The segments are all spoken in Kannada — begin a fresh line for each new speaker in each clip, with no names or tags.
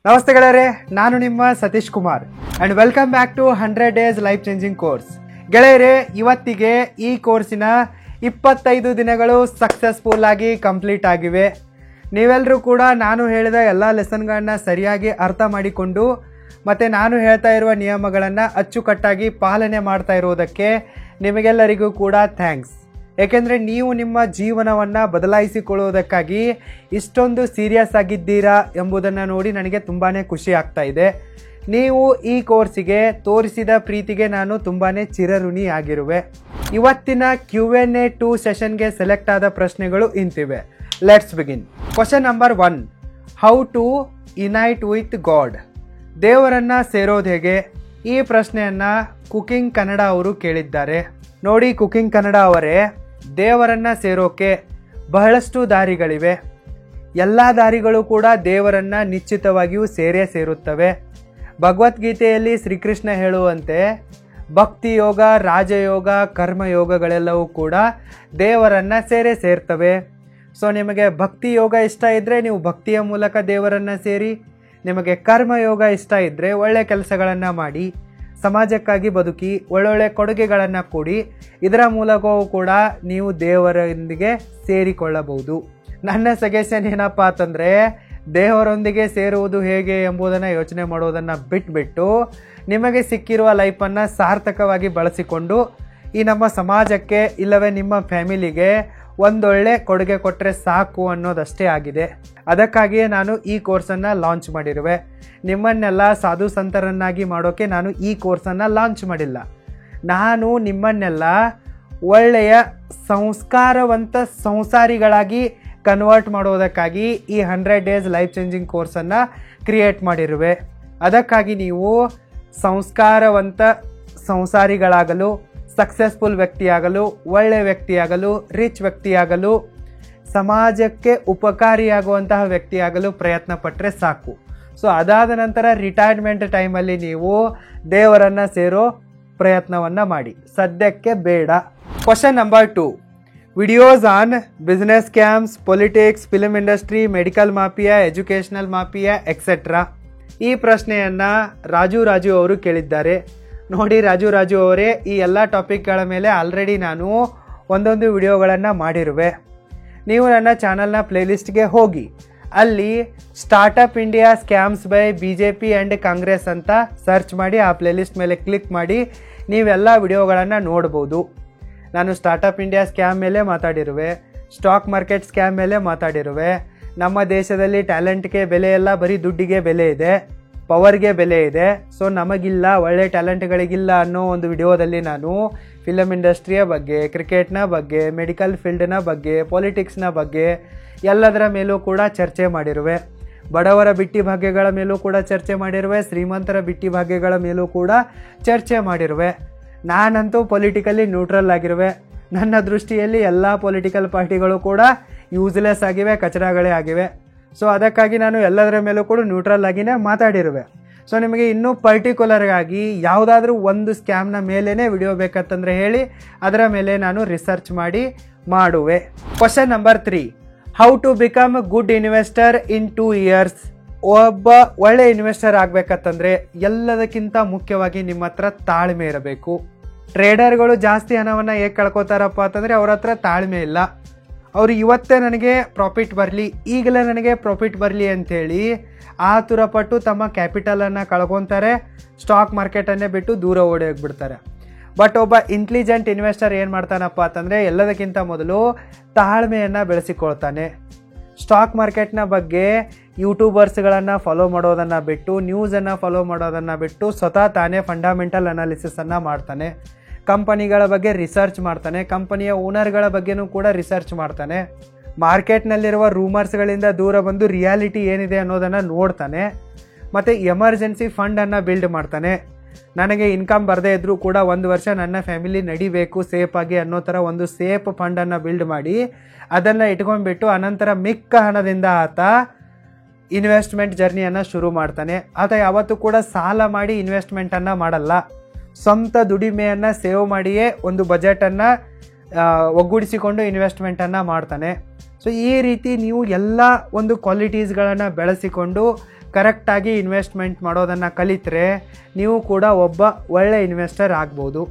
ನಮಸ್ತೆ ಗೆಳೆಯರೆ, ನಾನು ನಿಮ್ಮ Satish Kumar and welcome back to 100 days life changing course. ಗೆಳೆಯರೆ, ಇವತ್ತಿಗೆ ಈ ಕೋರ್ಸಿನ 25 ದಿನಗಳು ಸಕ್ಸಸ್ಫುಲ್ ಆಗಿ ಕಂಪ್ಲೀಟ್ ಆಗಿವೆ. ನೀವೆಲ್ಲರೂ ಕೂಡ ನಾನು ಹೇಳಿದ ಎಲ್ಲ ಲೆಸನ್ಗಳನ್ನ ಸರಿಯಾಗಿ ಅರ್ಥ ಮಾಡಿಕೊಂಡು ಮತ್ತು ನಾನು ಹೇಳ್ತಾ ಇರುವ ನಿಯಮಗಳನ್ನು ಅಚ್ಚುಕಟ್ಟಾಗಿ ಪಾಲನೆ ಮಾಡ್ತಾ ಇರುವುದಕ್ಕೆ ನಿಮಗೆಲ್ಲರಿಗೂ ಕೂಡ ಥ್ಯಾಂಕ್ಸ್. ಏಕೆಂದರೆ ನೀವು ನಿಮ್ಮ ಜೀವನವನ್ನು ಬದಲಾಯಿಸಿಕೊಳ್ಳುವುದಕ್ಕಾಗಿ ಇಷ್ಟೊಂದು ಸೀರಿಯಸ್ ಆಗಿದ್ದೀರಾ ಎಂಬುದನ್ನು ನೋಡಿ ನನಗೆ ತುಂಬಾ ಖುಷಿ ಆಗ್ತಾ ಇದೆ. ನೀವು ಈ ಕೋರ್ಸಿಗೆ ತೋರಿಸಿದ ಪ್ರೀತಿಗೆ ನಾನು ತುಂಬಾ ಚಿರಋಣಿ ಆಗಿರುವೆ. ಇವತ್ತಿನ Q&A 2 ಸೆಷನ್ಗೆ ಸೆಲೆಕ್ಟ್ ಆದ ಪ್ರಶ್ನೆಗಳು ಇಂತಿವೆ. Let's begin. Question number 1, how to unite with God? ದೇವರನ್ನು ಸೇರೋದು ಹೇಗೆ? ಈ ಪ್ರಶ್ನೆಯನ್ನು ಕುಕಿಂಗ್ ಕನ್ನಡ ಅವರು ಕೇಳಿದ್ದಾರೆ. ನೋಡಿ ಕುಕಿಂಗ್ ಕನ್ನಡ ಅವರೇ, ದೇವರನ್ನು ಸೇರೋಕೆ ಬಹಳಷ್ಟು ದಾರಿಗಳಿವೆ. ಎಲ್ಲ ದಾರಿಗಳು ಕೂಡ ದೇವರನ್ನು ನಿಶ್ಚಿತವಾಗಿಯೂ ಸೇರುತ್ತವೆ. ಭಗವದ್ಗೀತೆಯಲ್ಲಿ ಶ್ರೀಕೃಷ್ಣ ಹೇಳುವಂತೆ ಭಕ್ತಿ ಯೋಗ, ರಾಜಯೋಗ, ಕರ್ಮಯೋಗಗಳೆಲ್ಲವೂ ಕೂಡ ದೇವರನ್ನು ಸೇರ್ತವೆ. ಸೊ ನಿಮಗೆ ಭಕ್ತಿ ಯೋಗ ಇಷ್ಟ ಇದ್ದರೆ ನೀವು ಭಕ್ತಿಯ ಮೂಲಕ ದೇವರನ್ನು ಸೇರಿ, ನಿಮಗೆ ಕರ್ಮಯೋಗ ಇಷ್ಟ ಇದ್ದರೆ ಒಳ್ಳೆ ಕೆಲಸಗಳನ್ನು ಮಾಡಿ, ಸಮಾಜಕ್ಕಾಗಿ ಬದುಕಿ, ಒಳ್ಳೊಳ್ಳೆ ಕೊಡುಗೆಗಳನ್ನು ಕೊಡಿ. ಇದರ ಮೂಲಕವೂ ಕೂಡ ನೀವು ದೇವರೊಂದಿಗೆ ಸೇರಿಕೊಳ್ಳಬಹುದು. ನನ್ನ ಸಜೆಷನ್ ಏನಪ್ಪ ಅಂತಂದರೆ, ದೇವರೊಂದಿಗೆ ಸೇರುವುದು ಹೇಗೆ ಎಂಬುದನ್ನು ಯೋಚನೆ ಮಾಡೋದನ್ನು ಬಿಟ್ಬಿಟ್ಟು ನಿಮಗೆ ಸಿಕ್ಕಿರುವ ಲೈಫನ್ನು ಸಾರ್ಥಕವಾಗಿ ಬಳಸಿಕೊಂಡು ಈ ನಮ್ಮ ಸಮಾಜಕ್ಕೆ ಇಲ್ಲವೇ ನಿಮ್ಮ ಫ್ಯಾಮಿಲಿಗೆ ಒಂದೊಳ್ಳೆ ಕೊಡುಗೆ ಕೊಟ್ಟರೆ ಸಾಕು ಅನ್ನೋದಷ್ಟೇ ಆಗಿದೆ. ಅದಕ್ಕಾಗಿಯೇ ನಾನು ಈ ಕೋರ್ಸನ್ನು ಲಾಂಚ್ ಮಾಡಿರುವೆ. ನಿಮ್ಮನ್ನೆಲ್ಲ ಸಾಧು ಸಂತರನ್ನಾಗಿ ಮಾಡೋಕ್ಕೆ ನಾನು ಈ ಕೋರ್ಸನ್ನು ಲಾಂಚ್ ಮಾಡಿಲ್ಲ. ನಾನು ನಿಮ್ಮನ್ನೆಲ್ಲ ಒಳ್ಳೆಯ ಸಂಸ್ಕಾರವಂತ ಸಂಸಾರಿಗಳಾಗಿ ಕನ್ವರ್ಟ್ ಮಾಡೋದಕ್ಕಾಗಿ ಈ 100 ಡೇಸ್ ಲೈಫ್ ಚೇಂಜಿಂಗ್ ಕೋರ್ಸನ್ನು ಕ್ರಿಯೇಟ್ ಮಾಡಿರುವೆ. ಅದಕ್ಕಾಗಿ ನೀವು ಸಂಸ್ಕಾರವಂತ ಸಂಸಾರಿಗಳಾಗಲು, ಸಕ್ಸಸ್ಫುಲ್ ವ್ಯಕ್ತಿಯಾಗಲು, ಒಳ್ಳೆಯ ವ್ಯಕ್ತಿಯಾಗಲು, ರಿಚ್ ವ್ಯಕ್ತಿಯಾಗಲು, ಸಮಾಜಕ್ಕೆ ಉಪಕಾರಿಯಾಗುವಂತಹ ವ್ಯಕ್ತಿಯಾಗಲು ಪ್ರಯತ್ನ ಪಟ್ಟರೆ ಸಾಕು. ಸೊ ಅದಾದ ನಂತರ ರಿಟೈರ್ಮೆಂಟ್ ಟೈಮಲ್ಲಿ ನೀವು ದೇವರನ್ನು ಸೇರೋ ಪ್ರಯತ್ನವನ್ನು ಮಾಡಿ. ಸದ್ಯಕ್ಕೆ ಬೇಡ. Question number 2, videos on business scams, politics, film industry, medical mafia, educational mafia etcetera. ಈ ಪ್ರಶ್ನೆಯನ್ನು ರಾಜು ಅವರು ಕೇಳಿದ್ದಾರೆ. ನೋಡಿ ರಾಜು ಅವರೇ, ಈ ಎಲ್ಲ ಟಾಪಿಕ್ಗಳ ಮೇಲೆ ಆಲ್ರೆಡಿ ನಾನು ಒಂದೊಂದು ವಿಡಿಯೋಗಳನ್ನು ಮಾಡಿರುವೆ. ನೀವು ನನ್ನ ಚಾನಲ್ನ ಪ್ಲೇಲಿಸ್ಟ್ಗೆ ಹೋಗಿ ಅಲ್ಲಿ startup India scams by BJP and Congress ಅಂತ ಸರ್ಚ್ ಮಾಡಿ ಆ ಪ್ಲೇಲಿಸ್ಟ್ ಮೇಲೆ ಕ್ಲಿಕ್ ಮಾಡಿ ನೀವೆಲ್ಲ ವಿಡಿಯೋಗಳನ್ನು ನೋಡ್ಬೋದು. ನಾನು ಸ್ಟಾರ್ಟಪ್ ಇಂಡಿಯಾ ಸ್ಕ್ಯಾಮ್ ಮೇಲೆ ಮಾತಾಡಿರುವೆ, ಸ್ಟಾಕ್ ಮಾರ್ಕೆಟ್ ಸ್ಕ್ಯಾಮ್ ಮೇಲೆ ಮಾತಾಡಿರುವೆ. ನಮ್ಮ ದೇಶದಲ್ಲಿ ಟ್ಯಾಲೆಂಟ್ಗೆ ಬೆಲೆ ಇಲ್ಲ, ಬರೀ ದುಡ್ಡಿಗೆ ಬೆಲೆ ಇದೆ, ಪವರ್ಗೆ ಬೆಲೆ ಇದೆ. ಸೊ ನಮಗಿಲ್ಲ, ಒಳ್ಳೆ ಟ್ಯಾಲೆಂಟ್ಗಳಿಗಿಲ್ಲ ಅನ್ನೋ ಒಂದು ವಿಡಿಯೋದಲ್ಲಿ ನಾನು ಫಿಲಮ್ ಇಂಡಸ್ಟ್ರಿಯ ಬಗ್ಗೆ, ಕ್ರಿಕೆಟ್ನ ಬಗ್ಗೆ, ಮೆಡಿಕಲ್ ಫೀಲ್ಡ್ನ ಬಗ್ಗೆ, ಪೊಲಿಟಿಕ್ಸ್ನ ಬಗ್ಗೆ ಎಲ್ಲದರ ಮೇಲೂ ಕೂಡ ಚರ್ಚೆ ಮಾಡಿರುವೆ. ಬಡವರ ಬಿಟ್ಟಿ ಭಾಗ್ಯಗಳ ಮೇಲೂ ಕೂಡ ಚರ್ಚೆ ಮಾಡಿರುವೆ, ಶ್ರೀಮಂತರ ಬಿಟ್ಟಿ ಭಾಗ್ಯಗಳ ಮೇಲೂ ಕೂಡ ಚರ್ಚೆ ಮಾಡಿರುವೆ. ನಾನಂತೂ ಪೊಲಿಟಿಕಲಿ ನ್ಯೂಟ್ರಲ್ ಆಗಿರುವೆ. ನನ್ನ ದೃಷ್ಟಿಯಲ್ಲಿ ಎಲ್ಲ ಪೊಲಿಟಿಕಲ್ ಪಾರ್ಟಿಗಳು ಕೂಡ ಯೂಸ್ಲೆಸ್ ಆಗಿವೆ, ಕಚಡಗಳೇ ಆಗಿವೆ. ಸೊ ಅದಕ್ಕಾಗಿ ನಾನು ಎಲ್ಲದರ ಮೇಲೂ ಕೂಡ ನ್ಯೂಟ್ರಲ್ ಆಗಿನೇ ಮಾತಾಡಿರುವೆ. ಸೊ ನಿಮಗೆ ಇನ್ನೂ ಪರ್ಟಿಕ್ಯುಲರ್ಗಾಗಿ ಯಾವುದಾದ್ರೂ ಒಂದು ಸ್ಕ್ಯಾಮ್ನ ಮೇಲೇ ವಿಡಿಯೋ ಬೇಕಂತಂದರೆ ಹೇಳಿ, ಅದರ ಮೇಲೆ ನಾನು ರಿಸರ್ಚ್ ಮಾಡುವೆ. Question number 3, how to become good investor in 2 years? ಒಬ್ಬ ಒಳ್ಳೆ ಇನ್ವೆಸ್ಟರ್ ಆಗಬೇಕಂತಂದರೆ ಎಲ್ಲದಕ್ಕಿಂತ ಮುಖ್ಯವಾಗಿ ನಿಮ್ಮ ಹತ್ರ ತಾಳ್ಮೆ ಇರಬೇಕು. ಟ್ರೇಡರ್ಗಳು ಜಾಸ್ತಿ ಹಣವನ್ನು ಹೇಗೆ ಕಳ್ಕೊತಾರಪ್ಪ ಅಂತಂದರೆ ಅವ್ರ ಹತ್ರ ತಾಳ್ಮೆ ಇಲ್ಲ. ಅವರು ಇವತ್ತೇ ನನಗೆ ಪ್ರಾಫಿಟ್ ಬರಲಿ, ಈಗಲೇ ನನಗೆ ಪ್ರಾಫಿಟ್ ಬರಲಿ ಅಂಥೇಳಿ ಆತುರಪಟ್ಟು ತಮ್ಮ ಕ್ಯಾಪಿಟಲನ್ನು ಕಳ್ಕೊತಾರೆ, ಸ್ಟಾಕ್ ಮಾರ್ಕೆಟನ್ನೇ ಬಿಟ್ಟು ದೂರ ಓಡಿ ಹೋಗ್ಬಿಡ್ತಾರೆ. ಬಟ್ ಒಬ್ಬ ಇಂಟೆಲಿಜೆಂಟ್ ಇನ್ವೆಸ್ಟರ್ ಏನು ಮಾಡ್ತಾನಪ್ಪ ಅಂತಂದರೆ ಎಲ್ಲದಕ್ಕಿಂತ ಮೊದಲು ತಾಳ್ಮೆಯನ್ನು ಬೆಳೆಸಿಕೊಳ್ತಾನೆ. ಸ್ಟಾಕ್ ಮಾರ್ಕೆಟ್ನ ಬಗ್ಗೆ ಯೂಟ್ಯೂಬರ್ಸ್ಗಳನ್ನು ಫಾಲೋ ಮಾಡೋದನ್ನು ಬಿಟ್ಟು, ನ್ಯೂಸನ್ನು ಫಾಲೋ ಮಾಡೋದನ್ನು ಬಿಟ್ಟು ಸ್ವತಃ ತಾನೇ ಫಂಡಮೆಂಟಲ್ ಅನಾಲಿಸಿಸನ್ನು ಮಾಡ್ತಾನೆ. ಕಂಪನಿಗಳ ಬಗ್ಗೆ ರಿಸರ್ಚ್ ಮಾಡ್ತಾನೆ, ಕಂಪನಿಯ ಓನರ್ಗಳ ಬಗ್ಗೆನೂ ಕೂಡ ರಿಸರ್ಚ್ ಮಾಡ್ತಾನೆ. ಮಾರ್ಕೆಟ್ನಲ್ಲಿರುವ ರೂಮರ್ಸ್ಗಳಿಂದ ದೂರ ಬಂದು ರಿಯಾಲಿಟಿ ಏನಿದೆ ಅನ್ನೋದನ್ನು ನೋಡ್ತಾನೆ. ಮತ್ತು ಎಮರ್ಜೆನ್ಸಿ ಫಂಡನ್ನು ಬಿಲ್ಡ್ ಮಾಡ್ತಾನೆ. ನನಗೆ ಇನ್ಕಮ್ ಬರದೇ ಇದ್ದರೂ ಕೂಡ 1 ವರ್ಷ ನನ್ನ ಫ್ಯಾಮಿಲಿ ನಡಿಬೇಕು ಸೇಫಾಗಿ ಅನ್ನೋ ಥರ ಒಂದು ಸೇಫ್ ಫಂಡನ್ನು ಬಿಲ್ಡ್ ಮಾಡಿ ಅದನ್ನು ಇಟ್ಕೊಂಡ್ಬಿಟ್ಟು ಅನಂತರ ಮಿಕ್ಕ ಹಣದಿಂದ ಆತ ಇನ್ವೆಸ್ಟ್ಮೆಂಟ್ ಜರ್ನಿಯನ್ನು ಶುರು ಮಾಡ್ತಾನೆ. ಆತ ಯಾವತ್ತೂ ಕೂಡ ಸಾಲ ಮಾಡಿ ಇನ್ವೆಸ್ಟ್ಮೆಂಟನ್ನು ಮಾಡಲ್ಲ. ಸ್ವಂತ ದುಡಿಮೆಯನ್ನು ಸೇವ್ ಮಾಡಿಯೇ ಒಂದು ಬಜೆಟನ್ನು ಒಗ್ಗೂಡಿಸಿಕೊಂಡು ಇನ್ವೆಸ್ಟ್ಮೆಂಟನ್ನು ಮಾಡ್ತಾನೆ. ಸೊ ಈ ರೀತಿ ನೀವು ಎಲ್ಲ ಒಂದು ಕ್ವಾಲಿಟೀಸ್ಗಳನ್ನು ಬೆಳೆಸಿಕೊಂಡು ಕರೆಕ್ಟಾಗಿ ಇನ್ವೆಸ್ಟ್ಮೆಂಟ್ ಮಾಡೋದನ್ನು ಕಲಿತರೆ ನೀವು ಕೂಡ ಒಬ್ಬ ಒಳ್ಳೆ ಇನ್ವೆಸ್ಟರ್ ಆಗ್ಬೋದು.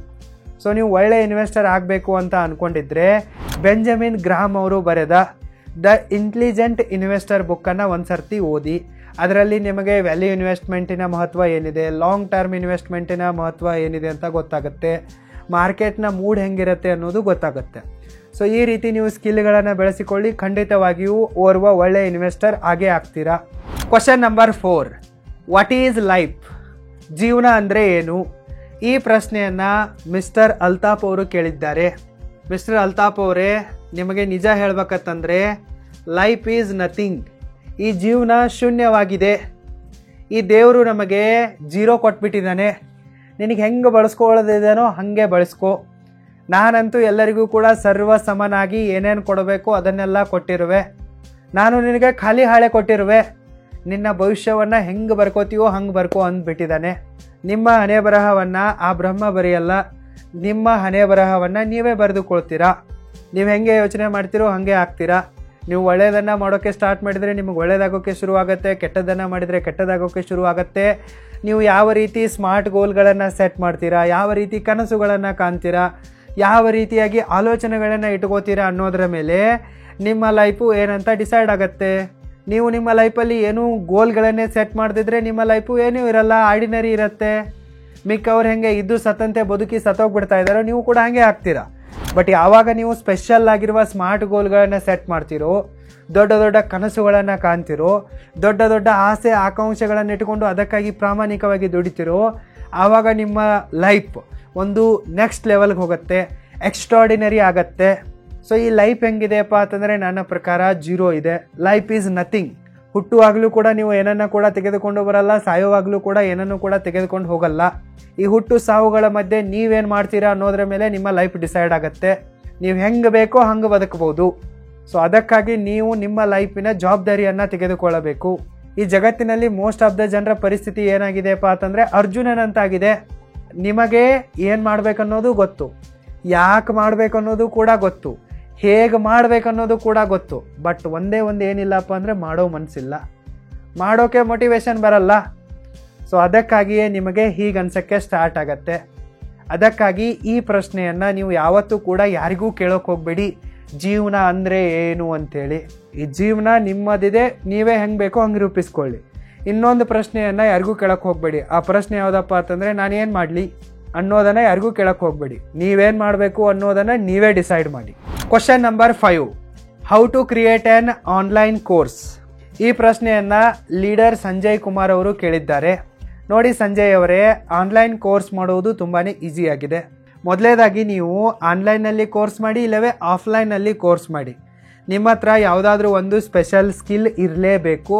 ಸೊ ನೀವು ಒಳ್ಳೆ ಇನ್ವೆಸ್ಟರ್ ಆಗಬೇಕು ಅಂತ ಅಂದ್ಕೊಂಡಿದ್ರೆ ಬೆಂಜಮಿನ್ ಗ್ರಾಹಮ್ ಅವರು ಬರೆದ ದ ಇಂಟೆಲಿಜೆಂಟ್ ಇನ್ವೆಸ್ಟರ್ ಬುಕ್ಕನ್ನು ಒಂದು ಸರ್ತಿ ಓದಿ. ಅದರಲ್ಲಿ ನಿಮಗೆ ವ್ಯಾಲ್ಯೂ ಇನ್ವೆಸ್ಟ್ಮೆಂಟಿನ ಮಹತ್ವ ಏನಿದೆ, ಲಾಂಗ್ ಟರ್ಮ್ ಇನ್ವೆಸ್ಟ್ಮೆಂಟಿನ ಮಹತ್ವ ಏನಿದೆ ಅಂತ ಗೊತ್ತಾಗುತ್ತೆ. ಮಾರ್ಕೆಟ್ನ ಮೂಡ್ ಹೆಂಗಿರುತ್ತೆ ಅನ್ನೋದು ಗೊತ್ತಾಗುತ್ತೆ. ಸೊ ಈ ರೀತಿ ನೀವು ಸ್ಕಿಲ್ಗಳನ್ನು ಬೆಳೆಸಿಕೊಳ್ಳಿ, ಖಂಡಿತವಾಗಿಯೂ ಓರ್ವ ಒಳ್ಳೆ ಇನ್ವೆಸ್ಟರ್ ಆಗೇ ಆಗ್ತೀರಾ. Question number 4, what is life? ಜೀವನ ಅಂದರೆ ಏನು? ಈ ಪ್ರಶ್ನೆಯನ್ನು ಮಿಸ್ಟರ್ ಅಲ್ತಾಫ್ ಅವರು ಕೇಳಿದ್ದಾರೆ. ಮಿಸ್ಟರ್ ಅಲ್ತಾಫ್ ಅವರೇ, ನಿಮಗೆ ನಿಜ ಹೇಳ್ಬೇಕಂತಂದರೆ ಲೈಫ್ ಈಸ್ ನಥಿಂಗ್. ಈ ಜೀವನ ಶೂನ್ಯವಾಗಿದೆ. ಈ ದೇವರು ನಮಗೆ 0 ಕೊಟ್ಬಿಟ್ಟಿದ್ದಾನೆ. ನಿನಗೆ ಹೆಂಗೆ ಬಳಸ್ಕೊಳ್ಳೋದಿದೇನೋ ಹಾಗೆ ಬಳಸ್ಕೊ. ನಾನಂತೂ ಎಲ್ಲರಿಗೂ ಕೂಡ ಸರ್ವ ಸಮನಾಗಿ ಏನೇನು ಕೊಡಬೇಕು ಅದನ್ನೆಲ್ಲ ಕೊಟ್ಟಿರುವೆ. ನಾನು ನಿನಗೆ ಖಾಲಿ ಹಾಳೆ ಕೊಟ್ಟಿರುವೆ. ನಿನ್ನ ಭವಿಷ್ಯವನ್ನು ಹೆಂಗೆ ಬರ್ಕೋತೀವೋ ಹಂಗೆ ಬರ್ಕೋ ಅಂದ್ಬಿಟ್ಟಿದ್ದಾನೆ. ನಿಮ್ಮ ಹಣೆ ಬರಹವನ್ನು ಆ ಬ್ರಹ್ಮ ಬರೆಯಲ್ಲ. ನಿಮ್ಮ ಹಣೆ ಬರಹವನ್ನು ನೀವೇ ಬರೆದುಕೊಳ್ತೀರಾ. ನೀವು ಹೆಂಗೆ ಯೋಚನೆ ಮಾಡ್ತೀರೋ ಹಾಗೆ ಆಗ್ತೀರಾ. ನೀವು ಒಳ್ಳೆಯದನ್ನು ಮಾಡೋಕ್ಕೆ ಸ್ಟಾರ್ಟ್ ಮಾಡಿದರೆ ನಿಮಗೆ ಒಳ್ಳೆಯದಾಗೋಕ್ಕೆ ಶುರುವಾಗುತ್ತೆ, ಕೆಟ್ಟದ್ದನ್ನು ಮಾಡಿದರೆ ಕೆಟ್ಟದಾಗೋಕ್ಕೆ ಶುರುವಾಗುತ್ತೆ. ನೀವು ಯಾವ ರೀತಿ ಸ್ಮಾರ್ಟ್ ಗೋಲ್ಗಳನ್ನು ಸೆಟ್ ಮಾಡ್ತೀರಾ, ಯಾವ ರೀತಿ ಕನಸುಗಳನ್ನು ಕಾಣ್ತೀರಾ, ಯಾವ ರೀತಿಯಾಗಿ ಆಲೋಚನೆಗಳನ್ನು ಇಟ್ಕೋತೀರಾ ಅನ್ನೋದರ ಮೇಲೆ ನಿಮ್ಮ ಲೈಫು ಏನಂತ ಡಿಸೈಡ್ ಆಗುತ್ತೆ. ನೀವು ನಿಮ್ಮ ಲೈಫಲ್ಲಿ ಏನೂ ಗೋಲ್ಗಳನ್ನೇ ಸೆಟ್ ಮಾಡದಿದ್ರೆ ನಿಮ್ಮ ಲೈಫು ಏನೂ ಇರಲ್ಲ, ಆರ್ಡಿನರಿ ಇರುತ್ತೆ. ಮಿಕ್ಕವ್ರು ಹೆಂಗೆ ಇದ್ದು ಸತ್ತಂತೆ ಬದುಕಿ ಸತ್ತೋಗ್ಬಿಡ್ತಾ ಇದ್ದಾರೋ ನೀವು ಕೂಡ ಹಾಗೆ ಆಗ್ತೀರಾ. ಬಟ್ ಯಾವಾಗ ನೀವು ಸ್ಪೆಷಲ್ ಆಗಿರುವ ಸ್ಮಾರ್ಟ್ ಗೋಲ್ಗಳನ್ನು ಸೆಟ್ ಮಾಡ್ತೀರೋ, ದೊಡ್ಡ ದೊಡ್ಡ ಕನಸುಗಳನ್ನು ಕಾಣ್ತಿರೋ, ದೊಡ್ಡ ದೊಡ್ಡ ಆಸೆ ಆಕಾಂಕ್ಷೆಗಳನ್ನು ಇಟ್ಕೊಂಡು ಅದಕ್ಕಾಗಿ ಪ್ರಾಮಾಣಿಕವಾಗಿ ದುಡಿತಿರೋ, ಆವಾಗ ನಿಮ್ಮ ಲೈಫ್ ಒಂದು ನೆಕ್ಸ್ಟ್ ಲೆವೆಲ್ಗೆ ಹೋಗುತ್ತೆ, ಎಕ್ಸ್ಟ್ರಾಡಿನರಿ ಆಗತ್ತೆ. ಸೊ ಈ ಲೈಫ್ ಹೆಂಗಿದೆಯಪ್ಪ ಅಂತಂದರೆ ನನ್ನ ಪ್ರಕಾರ 0 ಇದೆ. Life is nothing. ಹುಟ್ಟುವಾಗಲೂ ಕೂಡ ನೀವು ಏನನ್ನು ಕೂಡ ತೆಗೆದುಕೊಂಡು ಬರಲ್ಲ, ಸಾಯುವಾಗಲೂ ಕೂಡ ಏನನ್ನು ಕೂಡ ತೆಗೆದುಕೊಂಡು ಹೋಗಲ್ಲ. ಈ ಹುಟ್ಟು ಸಾವುಗಳ ಮಧ್ಯೆ ನೀವೇನು ಮಾಡ್ತೀರಾ ಅನ್ನೋದ್ರ ಮೇಲೆ ನಿಮ್ಮ ಲೈಫ್ ಡಿಸೈಡ್ ಆಗುತ್ತೆ. ನೀವು ಹೆಂಗೆ ಬೇಕೋ ಹಂಗೆ ಬದುಕಬಹುದು. ಸೊ ಅದಕ್ಕಾಗಿ ನೀವು ನಿಮ್ಮ ಲೈಫಿನ ಜವಾಬ್ದಾರಿಯನ್ನು ತೆಗೆದುಕೊಳ್ಳಬೇಕು. ಈ ಜಗತ್ತಿನಲ್ಲಿ ಮೋಸ್ಟ್ ಆಫ್ ದ ಜನರ ಪರಿಸ್ಥಿತಿ ಏನಾಗಿದೆಯಪ್ಪ ಅಂತಂದರೆ ಅರ್ಜುನನಂತಾಗಿದೆ. ನಿಮಗೆ ಏನು ಮಾಡಬೇಕನ್ನೋದು ಗೊತ್ತು, ಯಾಕೆ ಮಾಡಬೇಕನ್ನೋದು ಕೂಡ ಗೊತ್ತು, ಹೇಗೆ ಮಾಡಬೇಕನ್ನೋದು ಕೂಡ ಗೊತ್ತು. ಬಟ್ ಒಂದೇ ಒಂದು ಏನಿಲ್ಲಪ್ಪ ಅಂದರೆ ಮಾಡೋ ಮನಸ್ಸಿಲ್ಲ, ಮಾಡೋಕ್ಕೆ ಮೋಟಿವೇಶನ್ ಬರಲ್ಲ. ಸೊ ಅದಕ್ಕಾಗಿಯೇ ನಿಮಗೆ ಹೀಗೆ ಅನ್ಸೋಕ್ಕೆ ಸ್ಟಾರ್ಟ್ ಆಗತ್ತೆ. ಅದಕ್ಕಾಗಿ ಈ ಪ್ರಶ್ನೆಯನ್ನು ನೀವು ಯಾವತ್ತೂ ಕೂಡ ಯಾರಿಗೂ ಕೇಳೋಕೆ ಹೋಗಬೇಡಿ, ಜೀವನ ಅಂದರೆ ಏನು ಅಂಥೇಳಿ. ಈ ಜೀವನ ನಿಮ್ಮದಿದೆ, ನೀವೇ ಹೆಂಗೆ ಬೇಕೋ ಹಂಗೆ ರೂಪಿಸ್ಕೊಳ್ಳಿ. ಇನ್ನೊಂದು ಪ್ರಶ್ನೆಯನ್ನು ಯಾರಿಗೂ ಕೇಳೋಕೆ ಹೋಗಬೇಡಿ. ಆ ಪ್ರಶ್ನೆ ಯಾವುದಪ್ಪ ಅಂತಂದರೆ ನಾನು ಏನು ಮಾಡಲಿ ಅನ್ನೋದನ್ನು ಯಾರಿಗೂ ಕೇಳೋಕೆ ಹೋಗಬೇಡಿ. ನೀವೇನು ಮಾಡಬೇಕು ಅನ್ನೋದನ್ನು ನೀವೇ ಡಿಸೈಡ್ ಮಾಡಿ. Question number 5, how to create an online course? ಈ ಪ್ರಶ್ನೆಯನ್ನು ಲೀಡರ್ ಸಂಜಯ್ ಕುಮಾರ್ ಅವರು ಕೇಳಿದ್ದಾರೆ. ನೋಡಿ ಸಂಜಯ್ ಅವರೇ, ಆನ್ಲೈನ್ ಕೋರ್ಸ್ ಮಾಡುವುದು ತುಂಬಾ ಈಸಿಯಾಗಿದೆ. ಮೊದಲೇದಾಗಿ ನೀವು ಆನ್ಲೈನಲ್ಲಿ ಕೋರ್ಸ್ ಮಾಡಿ, ಇಲ್ಲವೇ ಆಫ್ಲೈನಲ್ಲಿ ಕೋರ್ಸ್ ಮಾಡಿ. ನಿಮ್ಮ ಹತ್ರ ಯಾವುದಾದ್ರೂ ಒಂದು ಸ್ಪೆಷಲ್ ಸ್ಕಿಲ್ ಇರಲೇಬೇಕು.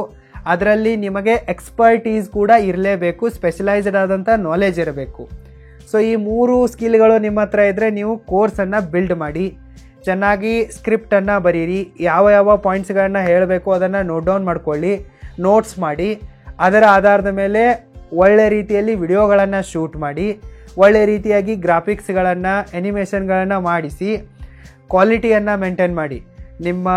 ಅದರಲ್ಲಿ ನಿಮಗೆ ಎಕ್ಸ್ಪರ್ಟೀಸ್ ಕೂಡ ಇರಲೇಬೇಕು, ಸ್ಪೆಷಲೈಸ್ಡ್ ಆದಂಥ ನಾಲೆಜ್ ಇರಬೇಕು. ಸೊ ಈ 3 ಸ್ಕಿಲ್ಗಳು ನಿಮ್ಮ ಹತ್ರ ಇದ್ದರೆ ನೀವು ಕೋರ್ಸನ್ನು ಬಿಲ್ಡ್ ಮಾಡಿ. ಚೆನ್ನಾಗಿ ಸ್ಕ್ರಿಪ್ಟನ್ನು ಬರೀರಿ, ಯಾವ ಯಾವ ಪಾಯಿಂಟ್ಸ್ಗಳನ್ನು ಹೇಳಬೇಕು ಅದನ್ನು ನೋಟ್ ಡೌನ್ ಮಾಡ್ಕೊಳ್ಳಿ, ನೋಟ್ಸ್ ಮಾಡಿ. ಅದರ ಆಧಾರದ ಮೇಲೆ ಒಳ್ಳೆ ರೀತಿಯಲ್ಲಿ ವಿಡಿಯೋಗಳನ್ನು ಶೂಟ್ ಮಾಡಿ, ಒಳ್ಳೆ ರೀತಿಯಾಗಿ ಗ್ರಾಫಿಕ್ಸ್ಗಳನ್ನು ಎನಿಮೇಷನ್ಗಳನ್ನು ಮಾಡಿಸಿ, ಕ್ವಾಲಿಟಿಯನ್ನು ಮೇಂಟೈನ್ ಮಾಡಿ. ನಿಮ್ಮ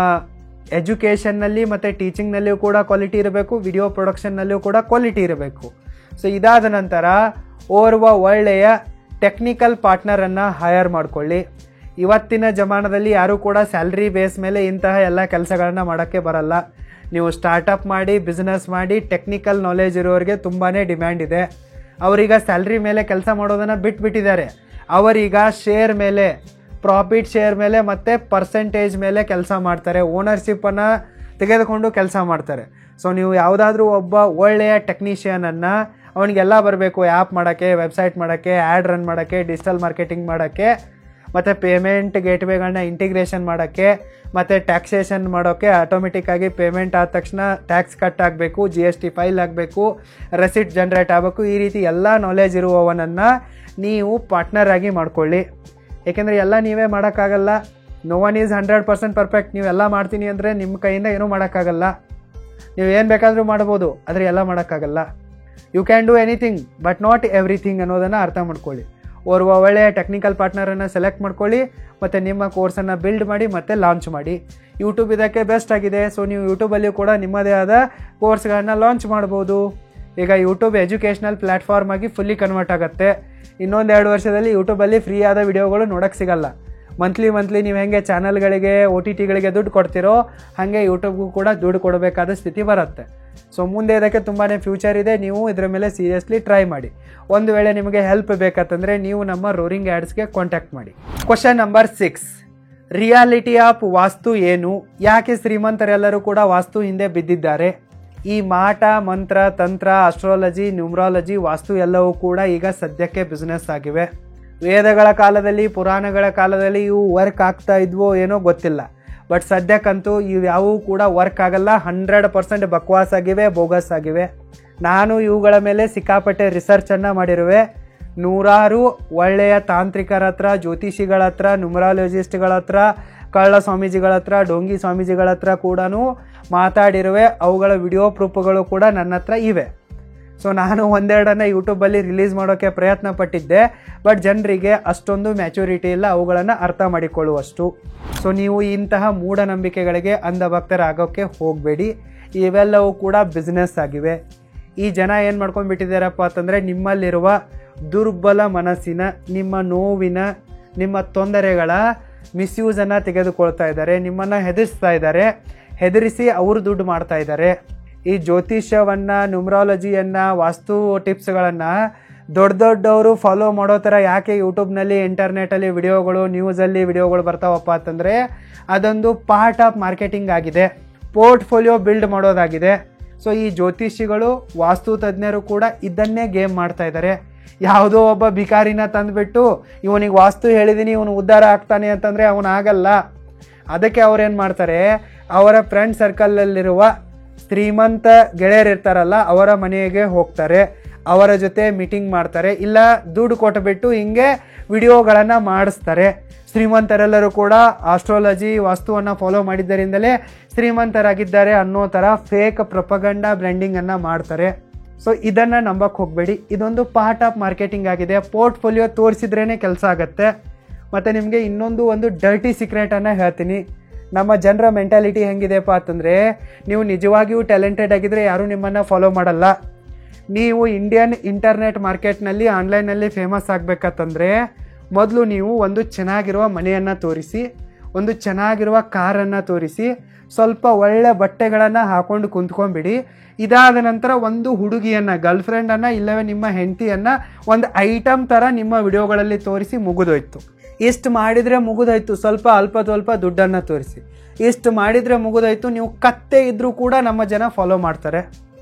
ಎಜುಕೇಷನ್ನಲ್ಲಿ ಮತ್ತು ಟೀಚಿಂಗ್ನಲ್ಲಿಯೂ ಕೂಡ ಕ್ವಾಲಿಟಿ ಇರಬೇಕು, ವಿಡಿಯೋ ಪ್ರೊಡಕ್ಷನ್ನಲ್ಲಿಯೂ ಕೂಡ ಕ್ವಾಲಿಟಿ ಇರಬೇಕು. ಸೊ ಇದಾದ ನಂತರ ಓರ್ವ ಒಳ್ಳೆಯ ಟೆಕ್ನಿಕಲ್ ಪಾರ್ಟ್ನರನ್ನು ಹೈರ್ ಮಾಡಿಕೊಳ್ಳಿ. ಇವತ್ತಿನ ಜಮಾನದಲ್ಲಿ ಯಾರೂ ಕೂಡ ಸ್ಯಾಲ್ರಿ ಬೇಸ್ ಮೇಲೆ ಇಂತಹ ಎಲ್ಲ ಕೆಲಸಗಳನ್ನು ಮಾಡೋಕ್ಕೆ ಬರಲ್ಲ. ನೀವು ಸ್ಟಾರ್ಟಪ್ ಮಾಡಿ, ಬಿಸ್ನೆಸ್ ಮಾಡಿ, ಟೆಕ್ನಿಕಲ್ ನಾಲೆಜ್ ಇರೋರಿಗೆ ತುಂಬಾ ಡಿಮ್ಯಾಂಡ್ ಇದೆ. ಅವರೀಗ ಸ್ಯಾಲ್ರಿ ಮೇಲೆ ಕೆಲಸ ಮಾಡೋದನ್ನು ಬಿಟ್ಬಿಟ್ಟಿದ್ದಾರೆ. ಅವರೀಗ ಶೇರ್ ಮೇಲೆ, ಪ್ರಾಫಿಟ್ ಶೇರ್ ಮೇಲೆ ಮತ್ತು ಪರ್ಸೆಂಟೇಜ್ ಮೇಲೆ ಕೆಲಸ ಮಾಡ್ತಾರೆ. ಓನರ್ಶಿಪ್ಪನ್ನು ತೆಗೆದುಕೊಂಡು ಕೆಲಸ ಮಾಡ್ತಾರೆ. ಸೊ ನೀವು ಯಾವುದಾದ್ರೂ ಒಬ್ಬ ಒಳ್ಳೆಯ ಟೆಕ್ನಿಷಿಯನನ್ನು, ಅವನಿಗೆಲ್ಲ ಬರಬೇಕು, ಆ್ಯಪ್ ಮಾಡೋಕ್ಕೆ, ವೆಬ್ಸೈಟ್ ಮಾಡೋಕ್ಕೆ, ಆ್ಯಡ್ ರನ್ ಮಾಡೋಕ್ಕೆ, ಡಿಜಿಟಲ್ ಮಾರ್ಕೆಟಿಂಗ್ ಮಾಡೋಕ್ಕೆ, ಮತ್ತು ಪೇಮೆಂಟ್ ಗೇಟ್ವೇಗಳನ್ನ ಇಂಟಿಗ್ರೇಷನ್ ಮಾಡೋಕ್ಕೆ, ಮತ್ತು ಟ್ಯಾಕ್ಸೇಷನ್ ಮಾಡೋಕ್ಕೆ. ಆಟೋಮೆಟಿಕ್ಕಾಗಿ ಪೇಮೆಂಟ್ ಆದ ತಕ್ಷಣ ಟ್ಯಾಕ್ಸ್ ಕಟ್ ಆಗಬೇಕು, GST ಫೈಲ್ ಆಗಬೇಕು, ರೆಸಿಟ್ ಜನ್ರೇಟ್ ಆಗಬೇಕು. ಈ ರೀತಿ ಎಲ್ಲ ನಾಲೆಜ್ ಇರುವವನನ್ನು ನೀವು ಪಾರ್ಟ್ನರ್ ಆಗಿ ಮಾಡ್ಕೊಳ್ಳಿ. ಏಕೆಂದರೆ ಎಲ್ಲ ನೀವೇ ಮಾಡೋಕ್ಕಾಗಲ್ಲ. No one is 100% perfect. ನೀವೆಲ್ಲ ಮಾಡ್ತೀನಿ ಅಂದರೆ ನಿಮ್ಮ ಕೈಯಿಂದ ಏನೂ ಮಾಡೋಕ್ಕಾಗಲ್ಲ. ನೀವು ಏನು ಬೇಕಾದರೂ ಮಾಡ್ಬೋದು, ಆದರೆ ಎಲ್ಲ ಮಾಡೋಕ್ಕಾಗಲ್ಲ. You can do anything but not everything ಅನ್ನೋದನ್ನು ಅರ್ಥ ಮಾಡ್ಕೊಳ್ಳಿ. ಓರ್ವ ಒಳ್ಳೆಯ ಟೆಕ್ನಿಕಲ್ ಪಾರ್ಟ್ನರನ್ನು ಸೆಲೆಕ್ಟ್ ಮಾಡ್ಕೊಳ್ಳಿ ಮತ್ತು ನಿಮ್ಮ ಕೋರ್ಸನ್ನು ಬಿಲ್ಡ್ ಮಾಡಿ ಮತ್ತು ಲಾಂಚ್ ಮಾಡಿ. ಯೂಟ್ಯೂಬ್ ಇದಕ್ಕೆ ಬೆಸ್ಟ್ ಆಗಿದೆ. ಸೊ ನೀವು ಯೂಟ್ಯೂಬಲ್ಲಿ ಕೂಡ ನಿಮ್ಮದೇ ಆದ ಕೋರ್ಸ್ಗಳನ್ನು ಲಾಂಚ್ ಮಾಡ್ಬೋದು. ಈಗ ಯೂಟ್ಯೂಬ್ ಎಜುಕೇಷ್ನಲ್ ಪ್ಲ್ಯಾಟ್ಫಾರ್ಮ್ ಆಗಿ ಫುಲ್ಲಿ ಕನ್ವರ್ಟ್ ಆಗುತ್ತೆ. ಇನ್ನೊಂದು 2 ವರ್ಷದಲ್ಲಿ ಯೂಟ್ಯೂಬಲ್ಲಿ ಫ್ರೀ ಆದ ವಿಡಿಯೋಗಳು ನೋಡೋಕ್ಕೆ ಸಿಗಲ್ಲ. ಮಂತ್ಲಿ ನೀವು ಹೆಂಗೆ ಚಾನಲ್ಗಳಿಗೆ OTTಗಳಿಗೆ ದುಡ್ಡು ಕೊಡ್ತೀರೋ ಹಾಗೆ ಯೂಟ್ಯೂಬ್ಗೂ ಕೂಡ ದುಡ್ಡು ಕೊಡಬೇಕಾದ ಸ್ಥಿತಿ ಬರುತ್ತೆ. ಸೊ ಮುಂದೆ ಇದಕ್ಕೆ ತುಂಬಾ ಫ್ಯೂಚರ್ ಇದೆ. ನೀವು ಇದರ ಮೇಲೆ ಸೀರಿಯಸ್ಲಿ ಟ್ರೈ ಮಾಡಿ. ಒಂದು ವೇಳೆ ನಿಮಗೆ ಹೆಲ್ಪ್ ಬೇಕಂತಂದರೆ ನೀವು ನಮ್ಮ ರೋರಿಂಗ್ ಆ್ಯಡ್ಸ್ಗೆ ಕಾಂಟ್ಯಾಕ್ಟ್ ಮಾಡಿ. ಕ್ವಶನ್ ನಂಬರ್ 6, ರಿಯಾಲಿಟಿ ಆಫ್ ವಾಸ್ತು ಏನು? ಯಾಕೆ ಶ್ರೀಮಂತರೆಲ್ಲರೂ ಕೂಡ ವಾಸ್ತು ಹಿಂದೆ ಬಿದ್ದಿದ್ದಾರೆ? ಈ ಮಾಟ, ಮಂತ್ರ, ತಂತ್ರ, ಆಸ್ಟ್ರಾಲಜಿ, ನ್ಯೂಮರಾಲಜಿ, ವಾಸ್ತು ಎಲ್ಲವೂ ಕೂಡ ಈಗ ಸದ್ಯಕ್ಕೆ ಬಿಸ್ನೆಸ್ ಆಗಿವೆ. ವೇದಗಳ ಕಾಲದಲ್ಲಿ, ಪುರಾಣಗಳ ಕಾಲದಲ್ಲಿ ಇವು ವರ್ಕ್ ಆಗ್ತಾ ಇದ್ವೋ ಏನೋ ಗೊತ್ತಿಲ್ಲ. ಬಟ್ ಸದ್ಯಕ್ಕಂತೂ ಇವು ಯಾವುವು ಕೂಡ ವರ್ಕ್ ಆಗಲ್ಲ. 100% ಬಕ್ವಾಸ್ ಆಗಿವೆ, ಬೋಗಸ್ ಆಗಿವೆ. ನಾನು ಇವುಗಳ ಮೇಲೆ ಸಿಕ್ಕಾಪಟ್ಟೆ ರಿಸರ್ಚನ್ನು ಮಾಡಿರುವೆ. ನೂರಾರು ಒಳ್ಳೆಯ ತಾಂತ್ರಿಕರ ಹತ್ರ, ಜ್ಯೋತಿಷಿಗಳ ಹತ್ರ, ನ್ಯೂಮರಾಲಜಿಸ್ಟ್ಗಳ ಹತ್ರ, ಕಳ್ಳ ಸ್ವಾಮೀಜಿಗಳ ಹತ್ರ, ಡೋಂಗಿ ಸ್ವಾಮೀಜಿಗಳ ಹತ್ರ ಕೂಡ ಮಾತಾಡಿರುವೆ. ಅವುಗಳ ವಿಡಿಯೋ ಪ್ರೂಫ್ಗಳು ಕೂಡ ನನ್ನ ಹತ್ರ ಇವೆ. ಸೊ ನಾನು ಒಂದೆರಡನ್ನು ಯೂಟ್ಯೂಬಲ್ಲಿ ರಿಲೀಸ್ ಮಾಡೋಕ್ಕೆ ಪ್ರಯತ್ನ ಪಟ್ಟಿದ್ದೆ. ಬಟ್ ಜನರಿಗೆ ಅಷ್ಟೊಂದು ಮ್ಯಾಚುರಿಟಿ ಇಲ್ಲ ಅವುಗಳನ್ನು ಅರ್ಥ ಮಾಡಿಕೊಳ್ಳುವಷ್ಟು. ಸೊ ನೀವು ಇಂತಹ ಮೂಢನಂಬಿಕೆಗಳಿಗೆ ಅಂಧಭಕ್ತರಾಗೋಕ್ಕೆ ಹೋಗಬೇಡಿ. ಇವೆಲ್ಲವೂ ಕೂಡ ಬಿಸ್ನೆಸ್ ಆಗಿವೆ. ಈ ಜನ ಏನು ಮಾಡ್ಕೊಂಡ್ಬಿಟ್ಟಿದ್ದಾರಪ್ಪ ಅಂತಂದರೆ ನಿಮ್ಮಲ್ಲಿರುವ ದುರ್ಬಲ ಮನಸ್ಸಿನ, ನಿಮ್ಮ ನೋವಿನ, ನಿಮ್ಮ ತೊಂದರೆಗಳ ಮಿಸ್ಯೂಸನ್ನು ತೆಗೆದುಕೊಳ್ತಾ ಇದ್ದಾರೆ. ನಿಮ್ಮನ್ನು ಹೆದರಿಸ್ತಾ ಇದ್ದಾರೆ. ಹೆದರಿಸಿ ಅವರು ದುಡ್ಡು ಮಾಡ್ತಾ ಇದ್ದಾರೆ. ಈ ಜ್ಯೋತಿಷ್ಯವನ್ನು, ನ್ಯೂಮರಾಲಜಿಯನ್ನು, ವಾಸ್ತು ಟಿಪ್ಸ್ಗಳನ್ನು ದೊಡ್ಡವರು ಫಾಲೋ ಮಾಡೋ ಥರ ಯಾಕೆ ಯೂಟ್ಯೂಬ್ನಲ್ಲಿ, ಇಂಟರ್ನೆಟಲ್ಲಿ ವಿಡಿಯೋಗಳು, ನ್ಯೂಸಲ್ಲಿ ವಿಡಿಯೋಗಳು ಬರ್ತಾವಪ್ಪ ಅಂತಂದರೆ ಅದೊಂದು ಪಾರ್ಟ್ ಆಫ್ ಮಾರ್ಕೆಟಿಂಗ್ ಆಗಿದೆ, ಪೋರ್ಟ್ಫೋಲಿಯೋ ಬಿಲ್ಡ್ ಮಾಡೋದಾಗಿದೆ. ಸೊ ಈ ಜ್ಯೋತಿಷಿಗಳು, ವಾಸ್ತು ತಜ್ಞರು ಕೂಡ ಇದನ್ನೇ ಗೇಮ್ ಮಾಡ್ತಾ ಇದ್ದಾರೆ. ಯಾವುದೋ ಒಬ್ಬ ಭಿಕಾರಿನ ತಂದುಬಿಟ್ಟು ಇವನಿಗೆ ವಾಸ್ತು ಹೇಳಿದ್ದೀನಿ, ಇವನು ಉದ್ಧಾರ ಆಗ್ತಾನೆ ಅಂತಂದರೆ ಅವನಾಗಲ್ಲ. ಅದಕ್ಕೆ ಅವ್ರೇನು ಮಾಡ್ತಾರೆ, ಅವರ ಫ್ರೆಂಡ್ ಸರ್ಕಲಲ್ಲಿರುವ ಶ್ರೀಮಂತ ಗೆಳೆಯರಿರ್ತಾರಲ್ಲ ಅವರ ಮನೆಗೆ ಹೋಗ್ತಾರೆ, ಅವರ ಜೊತೆ ಮೀಟಿಂಗ್ ಮಾಡ್ತಾರೆ, ಇಲ್ಲ ದುಡ್ಡು ಕೊಟ್ಟುಬಿಟ್ಟು ಹಿಂಗೆ ವಿಡಿಯೋಗಳನ್ನು ಮಾಡಿಸ್ತಾರೆ. ಶ್ರೀಮಂತರೆಲ್ಲರೂ ಕೂಡ ಆಸ್ಟ್ರಾಲಜಿ, ವಾಸ್ತುವನ್ನು ಫಾಲೋ ಮಾಡಿದ್ದರಿಂದಲೇ ಶ್ರೀಮಂತರಾಗಿದ್ದಾರೆ ಅನ್ನೋ ಥರ ಫೇಕ್ ಪ್ರೊಪಗಂಡಾ ಬ್ರ್ಯಾಂಡಿಂಗನ್ನು ಮಾಡ್ತಾರೆ. ಸೊ ಇದನ್ನು ನಂಬಕ್ಕೆ ಹೋಗಬೇಡಿ. ಇದೊಂದು ಪಾರ್ಟ್ ಆಫ್ ಮಾರ್ಕೆಟಿಂಗ್ ಆಗಿದೆ. ಪೋರ್ಟ್ಫೋಲಿಯೋ ತೋರಿಸಿದ್ರೇ ಕೆಲಸ ಆಗುತ್ತೆ. ಮತ್ತು ನಿಮಗೆ ಒಂದು ಡರ್ಟಿ ಸೀಕ್ರೆಟನ್ನು ಹೇಳ್ತೀನಿ. ನಮ್ಮ ಜನರ ಮೆಂಟಾಲಿಟಿ ಹೆಂಗಿದೆಪ್ಪ ಅಂತಂದರೆ, ನೀವು ನಿಜವಾಗಿಯೂ ಟ್ಯಾಲೆಂಟೆಡ್ ಆಗಿದ್ದರೆ ಯಾರೂ ನಿಮ್ಮನ್ನು ಫಾಲೋ ಮಾಡಲ್ಲ. ನೀವು ಇಂಡಿಯನ್ ಇಂಟರ್ನೆಟ್ ಮಾರ್ಕೆಟ್ನಲ್ಲಿ, ಆನ್ಲೈನಲ್ಲಿ ಫೇಮಸ್ ಆಗಬೇಕಂತಂದರೆ ಮೊದಲು ನೀವು ಒಂದು ಚೆನ್ನಾಗಿರುವ ಮನೆಯನ್ನು ತೋರಿಸಿ, ಒಂದು ಚೆನ್ನಾಗಿರುವ ಕಾರನ್ನು ತೋರಿಸಿ, ಸ್ವಲ್ಪ ಒಳ್ಳೆ ಬಟ್ಟೆಗಳನ್ನು ಹಾಕ್ಕೊಂಡು ಕುಂತ್ಕೊಂಡ್ಬಿಡಿ. ಇದಾದ ನಂತರ ಒಂದು ಹುಡುಗಿಯನ್ನು, ಗರ್ಲ್ಫ್ರೆಂಡನ್ನು, ಇಲ್ಲವೇ ನಿಮ್ಮ ಹೆಂಡತಿಯನ್ನು ಒಂದು ಐಟಮ್ ಥರ ನಿಮ್ಮ ವಿಡಿಯೋಗಳಲ್ಲಿ ತೋರಿಸಿ ಮುಗಿದೋಯ್ತು. ಇಷ್ಟು ಮಾಡಿದರೆ ಮುಗಿದೋಯ್ತು. ಅಲ್ಪ ದುಡ್ಡನ್ನು ತೋರಿಸಿ, ಇಷ್ಟು ಮಾಡಿದರೆ ಮುಗಿದೋಯ್ತು. ನೀವು ಕತ್ತೆ ಇದ್ದರೂ ಕೂಡ ನಮ್ಮ ಜನ ಫಾಲೋ ಮಾಡ್ತಾರೆ.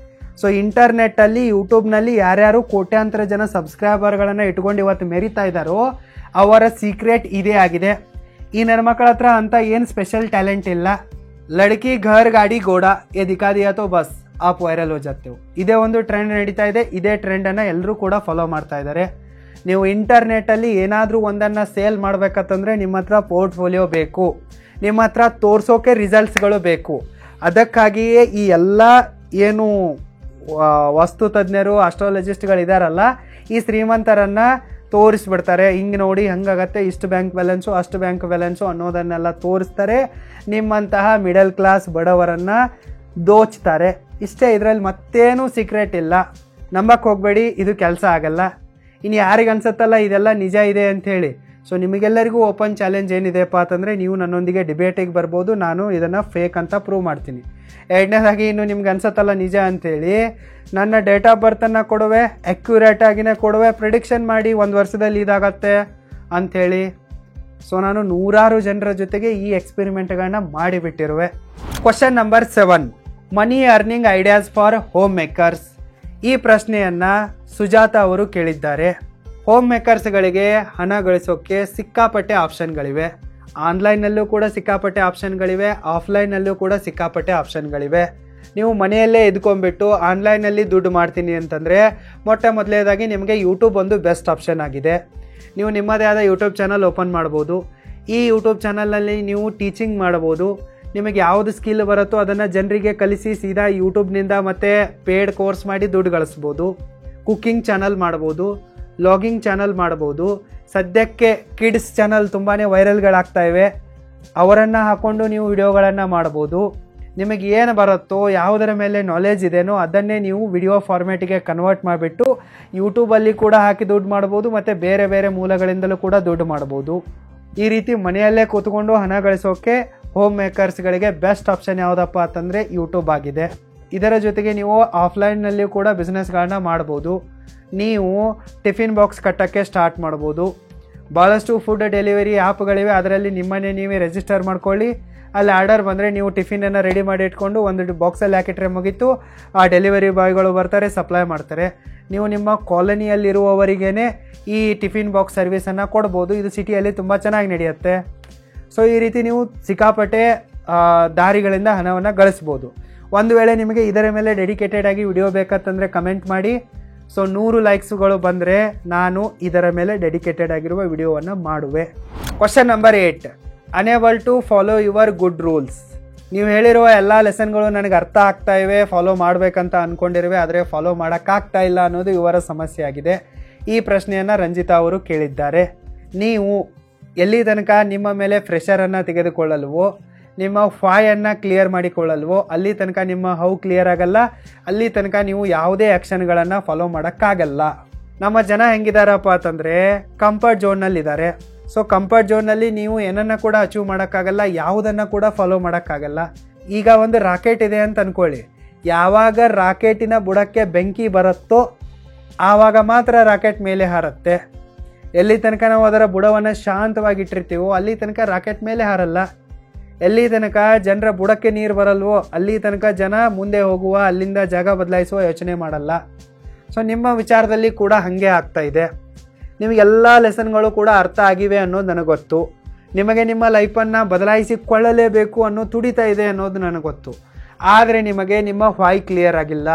ಸೊ ಇಂಟರ್ನೆಟ್ಟಲ್ಲಿ, ಯೂಟ್ಯೂಬ್ನಲ್ಲಿ ಯಾರ್ಯಾರು ಕೋಟ್ಯಾಂತರ ಜನ ಸಬ್ಸ್ಕ್ರೈಬರ್ಗಳನ್ನು ಇಟ್ಕೊಂಡು ಇವತ್ತು ಮೆರಿತಾ ಇದ್ದಾರೋ ಅವರ ಸೀಕ್ರೆಟ್ ಇದೇ ಆಗಿದೆ. ಈ ನನ್ನ ಮಕ್ಕಳ ಹತ್ರ ಅಂತ ಏನು ಸ್ಪೆಷಲ್ ಟ್ಯಾಲೆಂಟ್ ಇಲ್ಲ. ಲಡ್ಕಿ ಘರ್ ಗಾಡಿ ಗೋಡಾ ಏ ದಿಖಾ ದಿಯಾ ತೋ ಬಸ್ ಆಪ್ ವೈರಲ್ ಹೋ ಜಾತೆ ಹೋ. ಇದೇ ಒಂದು ಟ್ರೆಂಡ್ ನಡೀತಾ ಇದೆ. ಇದೇ ಟ್ರೆಂಡನ್ನು ಎಲ್ಲರೂ ಕೂಡ ಫಾಲೋ ಮಾಡ್ತಾ ಇದ್ದಾರೆ. ನೀವು ಇಂಟರ್ನೆಟ್ಟಲ್ಲಿ ಏನಾದರೂ ಒಂದನ್ನು ಸೇಲ್ ಮಾಡಬೇಕಂತಂದರೆ ನಿಮ್ಮ ಹತ್ರ ಪೋರ್ಟ್ಫೋಲಿಯೋ ಬೇಕು, ನಿಮ್ಮ ಹತ್ರ ತೋರಿಸೋಕೆ ರಿಸಲ್ಟ್ಸ್ಗಳು ಬೇಕು. ಅದಕ್ಕಾಗಿಯೇ ಈ ಎಲ್ಲ ಏನು ವಾಸ್ತು ತಜ್ಞರು, ಆಸ್ಟ್ರಾಲಜಿಸ್ಟ್ಗಳಿದಾರಲ್ಲ, ಈ ಶ್ರೀಮಂತರನ್ನು ತೋರಿಸ್ಬಿಡ್ತಾರೆ. ಹಿಂಗೆ ನೋಡಿ ಹಂಗಾಗತ್ತೆ, ಇಷ್ಟು ಬ್ಯಾಂಕ್ ಬ್ಯಾಲೆನ್ಸು, ಅಷ್ಟು ಬ್ಯಾಂಕ್ ಬ್ಯಾಲೆನ್ಸು ಅನ್ನೋದನ್ನೆಲ್ಲ ತೋರಿಸ್ತಾರೆ. ನಿಮ್ಮಂತಹ ಮಿಡಲ್ ಕ್ಲಾಸ್ ಬಡವರನ್ನು ದೋಚ್ತಾರೆ. ಇಷ್ಟೇ, ಇದರಲ್ಲಿ ಮತ್ತೇನೂ ಸೀಕ್ರೆಟ್ ಇಲ್ಲ. ನಂಬಕ್ಕೆ ಹೋಗಬೇಡಿ, ಇದು ಕೆಲಸ ಆಗಲ್ಲ. ಇನ್ನು ಯಾರಿಗೆ ಅನ್ಸುತ್ತಲ್ಲ ಇದೆಲ್ಲ ನಿಜ ಇದೆ ಅಂಥೇಳಿ, ಸೊ ನಿಮಗೆಲ್ಲರಿಗೂ ಓಪನ್ ಚಾಲೆಂಜ್ ಏನಿದೆಪ್ಪ ಅಂತಂದರೆ, ನೀವು ನನ್ನೊಂದಿಗೆ ಡಿಬೇಟಿಗೆ ಬರ್ಬೋದು. ನಾನು ಇದನ್ನು ಫೇಕ್ ಅಂತ ಪ್ರೂವ್ ಮಾಡ್ತೀನಿ. ಎರಡನೇದಾಗಿ, ಇನ್ನು ನಿಮ್ಗೆ ಅನ್ಸತ್ತಲ್ಲ ನಿಜ ಅಂಥೇಳಿ, ನನ್ನ ಡೇಟ್ ಆಫ್ ಬರ್ತನ್ನು ಕೊಡುವೆ, ಅಕ್ಯುರೇಟ್ ಆಗಿನೇ ಕೊಡುವೆ, ಪ್ರಿಡಿಕ್ಷನ್ ಮಾಡಿ 1 ವರ್ಷದಲ್ಲಿ ಇದಾಗತ್ತೆ ಅಂಥೇಳಿ. ಸೊ ನಾನು ನೂರಾರು ಜನರ ಜೊತೆಗೆ ಈ ಎಕ್ಸ್ಪೆರಿಮೆಂಟ್ಗಳನ್ನ ಮಾಡಿಬಿಟ್ಟಿರುವೆ. Question number 7, money earning ideas for home makers. ಈ ಪ್ರಶ್ನೆಯನ್ನು ಸುಜಾತ ಅವರು ಕೇಳಿದ್ದಾರೆ. ಹೋಮ್ ಮೇಕರ್ಸ್ಗಳಿಗೆ ಹಣ ಗಳಿಸೋಕ್ಕೆ ಸಿಕ್ಕಾಪಟ್ಟೆ ಆಪ್ಷನ್ಗಳಿವೆ. ಆನ್ಲೈನಲ್ಲೂ ಕೂಡ ಸಿಕ್ಕಾಪಟ್ಟೆ ಆಪ್ಷನ್ಗಳಿವೆ, ಆಫ್ಲೈನಲ್ಲೂ ಕೂಡ ಸಿಕ್ಕಾಪಟ್ಟೆ ಆಪ್ಷನ್ಗಳಿವೆ. ನೀವು ಮನೆಯಲ್ಲೇ ಇದ್ಕೊಂಡ್ಬಿಟ್ಟು ಆನ್ಲೈನಲ್ಲಿ ದುಡ್ಡು ಮಾಡ್ತೀನಿ ಅಂತಂದರೆ, ಮೊದಲನೇದಾಗಿ ನಿಮಗೆ ಯೂಟ್ಯೂಬ್ ಒಂದು ಬೆಸ್ಟ್ ಆಪ್ಷನ್ ಆಗಿದೆ. ನೀವು ನಿಮ್ಮದೇ ಆದ ಯೂಟ್ಯೂಬ್ ಚಾನಲ್ ಓಪನ್ ಮಾಡ್ಬೋದು. ಈ ಯೂಟ್ಯೂಬ್ ಚಾನಲ್ನಲ್ಲಿ ನೀವು ಟೀಚಿಂಗ್ ಮಾಡ್ಬೋದು. ನಿಮಗೆ ಯಾವುದು ಸ್ಕಿಲ್ ಬರುತ್ತೋ ಅದನ್ನು ಜನರಿಗೆ ಕಲಿಸಿ ಸೀದಾ ಯೂಟ್ಯೂಬ್ನಿಂದ ಮತ್ತು ಪೇಯ್ಡ್ ಕೋರ್ಸ್ ಮಾಡಿ ದುಡ್ಡು ಗಳಿಸ್ಬೋದು. ಕುಕ್ಕಿಂಗ್ ಚಾನಲ್ ಮಾಡ್ಬೋದು, ಲಾಗಿಂಗ್ ಚಾನಲ್ ಮಾಡ್ಬೋದು, ಸದ್ಯಕ್ಕೆ ಕಿಡ್ಸ್ ಚಾನಲ್ ತುಂಬಾ ವೈರಲ್ಗಳಾಗ್ತಾ ಇವೆ, ಅವರನ್ನು ಹಾಕ್ಕೊಂಡು ನೀವು ವಿಡಿಯೋಗಳನ್ನು ಮಾಡ್ಬೋದು. ನಿಮಗೆ ಏನು ಬರುತ್ತೋ ಯಾವುದರ ಮೇಲೆ ನಾಲೆಜ್ ಇದೆಯೋ ಅದನ್ನೇ ನೀವು ವಿಡಿಯೋ ಫಾರ್ಮ್ಯಾಟಿಗೆ ಕನ್ವರ್ಟ್ ಮಾಡಿಬಿಟ್ಟು ಯೂಟ್ಯೂಬಲ್ಲಿ ಕೂಡ ಹಾಕಿ ದುಡ್ಡು ಮಾಡ್ಬೋದು ಮತ್ತು ಬೇರೆ ಬೇರೆ ಮೂಲಗಳಿಂದಲೂ ಕೂಡ ದುಡ್ಡು ಮಾಡ್ಬೋದು. ಈ ರೀತಿ ಮನೆಯಲ್ಲೇ ಕೂತ್ಕೊಂಡು ಹಣ ಗಳಿಸೋಕ್ಕೆ ಹೋಮ್ ಮೇಕರ್ಸ್ಗಳಿಗೆ ಬೆಸ್ಟ್ ಆಪ್ಷನ್ ಯಾವುದಪ್ಪ ಅಂತಂದರೆ ಯೂಟ್ಯೂಬ್ ಆಗಿದೆ. ಇದರ ಜೊತೆಗೆ ನೀವು ಆಫ್ಲೈನ್ನಲ್ಲಿ ಕೂಡ ಬಿಸ್ನೆಸ್ಗಳನ್ನ ಮಾಡ್ಬೋದು. ನೀವು ಟಿಫಿನ್ ಬಾಕ್ಸ್ ಕಟ್ಟೋಕ್ಕೆ ಸ್ಟಾರ್ಟ್ ಮಾಡ್ಬೋದು. ಭಾಳಷ್ಟು ಫುಡ್ ಡೆಲಿವರಿ ಆ್ಯಪ್ಗಳಿವೆ, ಅದರಲ್ಲಿ ನಿಮ್ಮನ್ನೇ ನೀವೇ ರಿಜಿಸ್ಟರ್ ಮಾಡ್ಕೊಳ್ಳಿ. ಅಲ್ಲಿ ಆರ್ಡರ್ ಬಂದರೆ ನೀವು ಟಿಫಿನನ್ನು ರೆಡಿ ಮಾಡಿ ಇಟ್ಕೊಂಡು ಒಂದು ಬಾಕ್ಸಲ್ಲಿ ಹಾಕಿಟ್ರೆ ಮುಗೀತು. ಆ ಡೆಲಿವರಿ ಬಾಯ್ಗಳು ಬರ್ತಾರೆ, ಸಪ್ಲೈ ಮಾಡ್ತಾರೆ. ನೀವು ನಿಮ್ಮ ಕಾಲೋನಿಯಲ್ಲಿರುವವರಿಗೇ ಈ ಟಿಫಿನ್ ಬಾಕ್ಸ್ ಸರ್ವಿಸನ್ನು ಕೊಡ್ಬೋದು. ಇದು ಸಿಟಿಯಲ್ಲಿ ತುಂಬ ಚೆನ್ನಾಗಿ ನಡೆಯುತ್ತೆ. ಸೊ ಈ ರೀತಿ ನೀವು ಸಿಕ್ಕಾಪಟ್ಟೆ ದಾರಿಗಳಿಂದ ಹಣವನ್ನು ಗಳಿಸ್ಬೋದು. ಒಂದು ವೇಳೆ ನಿಮಗೆ ಇದರ ಮೇಲೆ ಡೆಡಿಕೇಟೆಡ್ ಆಗಿ ವಿಡಿಯೋ ಬೇಕಂತಂದರೆ ಕಮೆಂಟ್ ಮಾಡಿ. ಸೊ 100 ಲೈಕ್ಸ್ಗಳು ಬಂದರೆ ನಾನು ಇದರ ಮೇಲೆ ಡೆಡಿಕೇಟೆಡ್ ಆಗಿರುವ ವಿಡಿಯೋವನ್ನು ಮಾಡುವೆ. Question number 8, unable to follow your good rules. ನೀವು ಹೇಳಿರುವ ಎಲ್ಲ ಲೆಸನ್ಗಳು ನನಗೆ ಅರ್ಥ ಆಗ್ತಾ ಇವೆ, ಫಾಲೋ ಮಾಡಬೇಕಂತ ಅಂದ್ಕೊಂಡಿರುವೆ, ಆದರೆ ಫಾಲೋ ಮಾಡೋಕ್ಕಾಗ್ತಾ ಇಲ್ಲ ಅನ್ನೋದು ಇವರ ಸಮಸ್ಯೆ ಆಗಿದೆ. ಈ ಪ್ರಶ್ನೆಯನ್ನು ರಂಜಿತಾ ಅವರು ಕೇಳಿದ್ದಾರೆ. ನೀವು ಎಲ್ಲಿ ತನಕ ನಿಮ್ಮ ಮೇಲೆ ಪ್ರೆಷರನ್ನು ತೆಗೆದುಕೊಳ್ಳಲ್ವೋ, ನಿಮ್ಮ ಫಾಯನ್ನು ಕ್ಲಿಯರ್ ಮಾಡಿಕೊಳ್ಳಲ್ವೋ, ಅಲ್ಲಿ ತನಕ ನಿಮ್ಮ ಹೌ ಕ್ಲಿಯರ್ ಆಗಲ್ಲ. ಅಲ್ಲಿ ತನಕ ನೀವು ಯಾವುದೇ ಆ್ಯಕ್ಷನ್ಗಳನ್ನು ಫಾಲೋ ಮಾಡೋಕ್ಕಾಗಲ್ಲ. ನಮ್ಮ ಜನ ಹೆಂಗಿದಾರಪ್ಪ ಅಂತಂದರೆ ಕಂಫರ್ಟ್ ಝೋನ್ನಲ್ಲಿದ್ದಾರೆ. ಸೊ ಕಂಫರ್ಟ್ ಝೋನ್ನಲ್ಲಿ ನೀವು ಏನನ್ನು ಕೂಡ ಅಚೀವ್ ಮಾಡೋಕ್ಕಾಗಲ್ಲ, ಯಾವುದನ್ನು ಕೂಡ ಫಾಲೋ ಮಾಡೋಕ್ಕಾಗಲ್ಲ. ಈಗ ಒಂದು ರಾಕೆಟ್ ಇದೆ ಅಂತ ಅಂದ್ಕೊಳ್ಳಿ. ಯಾವಾಗ ರಾಕೆಟಿನ ಬುಡಕ್ಕೆ ಬೆಂಕಿ ಬರುತ್ತೋ ಆವಾಗ ಮಾತ್ರ ರಾಕೆಟ್ ಮೇಲೆ ಹಾರುತ್ತೆ. ಎಲ್ಲಿ ತನಕ ನಾವು ಅದರ ಬುಡವನ್ನು ಶಾಂತವಾಗಿ ಇಟ್ಟಿರ್ತೀವೋ ಅಲ್ಲಿ ತನಕ ರಾಕೆಟ್ ಮೇಲೆ ಹಾರಲ್ಲ. ಎಲ್ಲಿ ತನಕ ಜನರ ಬುಡಕ್ಕೆ ನೀರು ಬರಲ್ವೋ ಅಲ್ಲಿ ತನಕ ಜನ ಮುಂದೆ ಹೋಗುವ, ಅಲ್ಲಿಂದ ಜಾಗ ಬದಲಾಯಿಸುವ ಯೋಚನೆ ಮಾಡಲ್ಲ. ಸೊ ನಿಮ್ಮ ವಿಚಾರದಲ್ಲಿ ಕೂಡ ಹಾಗೆ ಆಗ್ತಾ ಇದೆ. ನಿಮಗೆಲ್ಲ ಲೆಸನ್ಗಳು ಕೂಡ ಅರ್ಥ ಆಗಿವೆ ಅನ್ನೋದು ನನಗೆ ಗೊತ್ತು. ನಿಮಗೆ ನಿಮ್ಮ ಲೈಫನ್ನು ಬದಲಾಯಿಸಿಕೊಳ್ಳಲೇಬೇಕು ಅನ್ನೋ ತುಡಿತಾ ಇದೆ ಅನ್ನೋದು ನನಗೆ ಗೊತ್ತು. ಆದರೆ ನಿಮಗೆ ನಿಮ್ಮ ವಾಯ್ ಕ್ಲಿಯರ್ ಆಗಿಲ್ಲ,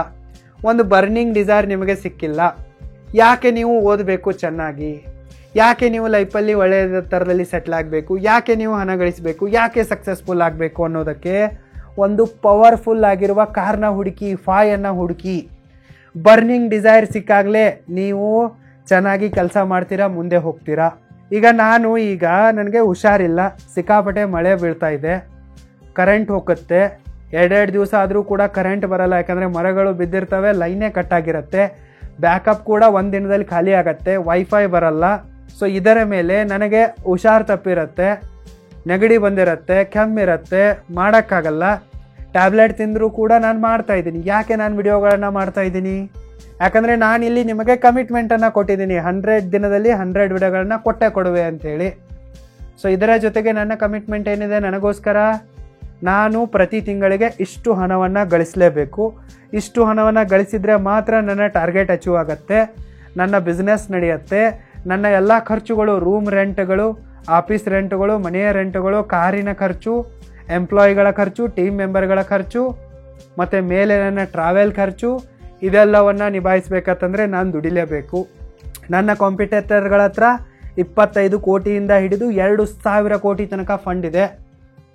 ಒಂದು ಬರ್ನಿಂಗ್ ಡಿಸೈರ್ ನಿಮಗೆ ಸಿಕ್ಕಿಲ್ಲ. ಯಾಕೆ ನೀವು ಓದಬೇಕು ಚೆನ್ನಾಗಿ, ಯಾಕೆ ನೀವು ಲೈಫಲ್ಲಿ ಒಳ್ಳೆಯ ಥರದಲ್ಲಿ ಸೆಟ್ಲ್ ಆಗಬೇಕು, ಯಾಕೆ ನೀವು ಹಣ ಗಳಿಸಬೇಕು, ಯಾಕೆ ಸಕ್ಸಸ್ಫುಲ್ ಆಗಬೇಕು ಅನ್ನೋದಕ್ಕೆ ಒಂದು ಪವರ್ಫುಲ್ ಆಗಿರುವ ಕಾರಣ ಹುಡುಕಿ, ಫಾಯನ್ನು ಹುಡುಕಿ. ಬರ್ನಿಂಗ್ ಡಿಸೈರ್ ಸಿಕ್ಕಾಗಲೇ ನೀವು ಚೆನ್ನಾಗಿ ಕೆಲಸ ಮಾಡ್ತೀರಾ, ಮುಂದೆ ಹೋಗ್ತೀರಾ. ಈಗ ನನಗೆ ಹುಷಾರಿಲ್ಲ, ಸಿಕ್ಕಾಪಟ್ಟೆ ಮಳೆ ಬೀಳ್ತಾ ಇದೆ, ಕರೆಂಟ್ ಹೋಗುತ್ತೆ. 2 ದಿವಸ ಆದರೂ ಕೂಡ ಕರೆಂಟ್ ಬರಲ್ಲ, ಯಾಕಂದರೆ ಮರಗಳು ಬಿದ್ದಿರ್ತವೆ, ಲೈನೇ ಕಟ್ಟಾಗಿರುತ್ತೆ. ಬ್ಯಾಕಪ್ ಕೂಡ ಒಂದು ದಿನದಲ್ಲಿ ಖಾಲಿ ಆಗುತ್ತೆ, ವೈಫೈ ಬರಲ್ಲ. ಸೊ ಇದರ ಮೇಲೆ ನನಗೆ ಹುಷಾರು ತಪ್ಪಿರುತ್ತೆ, ನೆಗಡಿ ಬಂದಿರುತ್ತೆ, ಕೆಮ್ಮಿರುತ್ತೆ, ಮಾಡೋಕ್ಕಾಗಲ್ಲ. ಟ್ಯಾಬ್ಲೆಟ್ ತಿಂದರೂ ಕೂಡ ನಾನು ಮಾಡ್ತಾಯಿದ್ದೀನಿ. ಯಾಕೆ ನಾನು ವಿಡಿಯೋಗಳನ್ನು ಮಾಡ್ತಾಯಿದ್ದೀನಿ? ಯಾಕಂದರೆ ನಾನಿಲ್ಲಿ ನಿಮಗೆ ಕಮಿಟ್ಮೆಂಟನ್ನು ಕೊಟ್ಟಿದ್ದೀನಿ, 100 ದಿನದಲ್ಲಿ 100 ವಿಡಿಯೋಗಳನ್ನ ಕೊಡುವೆ ಅಂಥೇಳಿ. ಸೊ ಇದರ ಜೊತೆಗೆ ನನ್ನ ಕಮಿಟ್ಮೆಂಟ್ ಏನಿದೆ, ನನಗೋಸ್ಕರ ನಾನು ಪ್ರತಿ ತಿಂಗಳಿಗೆ ಇಷ್ಟು ಹಣವನ್ನು ಗಳಿಸಲೇಬೇಕು. ಇಷ್ಟು ಹಣವನ್ನು ಗಳಿಸಿದರೆ ಮಾತ್ರ ನನ್ನ ಟಾರ್ಗೆಟ್ ಅಚೀವ್ ಆಗುತ್ತೆ, ನನ್ನ ಬಿಸ್ನೆಸ್ ನಡೆಯುತ್ತೆ. ನನ್ನ ಎಲ್ಲ ಖರ್ಚುಗಳು, ರೂಮ್ ರೆಂಟ್ಗಳು, ಆಫೀಸ್ ರೆಂಟ್ಗಳು, ಮನೆಯ ರೆಂಟ್ಗಳು, ಕಾರಿನ ಖರ್ಚು, ಎಂಪ್ಲಾಯಿಗಳ ಖರ್ಚು, ಟೀಮ್ ಮೆಂಬರ್ಗಳ ಖರ್ಚು ಮತ್ತು ಮೇಲೆ ನನ್ನ ಟ್ರಾವೆಲ್ ಖರ್ಚು, ಇದೆಲ್ಲವನ್ನು ನಿಭಾಯಿಸಬೇಕಂತಂದರೆ ನಾನು ದುಡಿಲೇಬೇಕು. ನನ್ನ ಕಾಂಪಿಟೇಟರ್ಗಳ ಹತ್ರ 25 ಕೋಟಿಯಿಂದ ಹಿಡಿದು 2,000 ಕೋಟಿ ತನಕ ಫಂಡ್ ಇದೆ,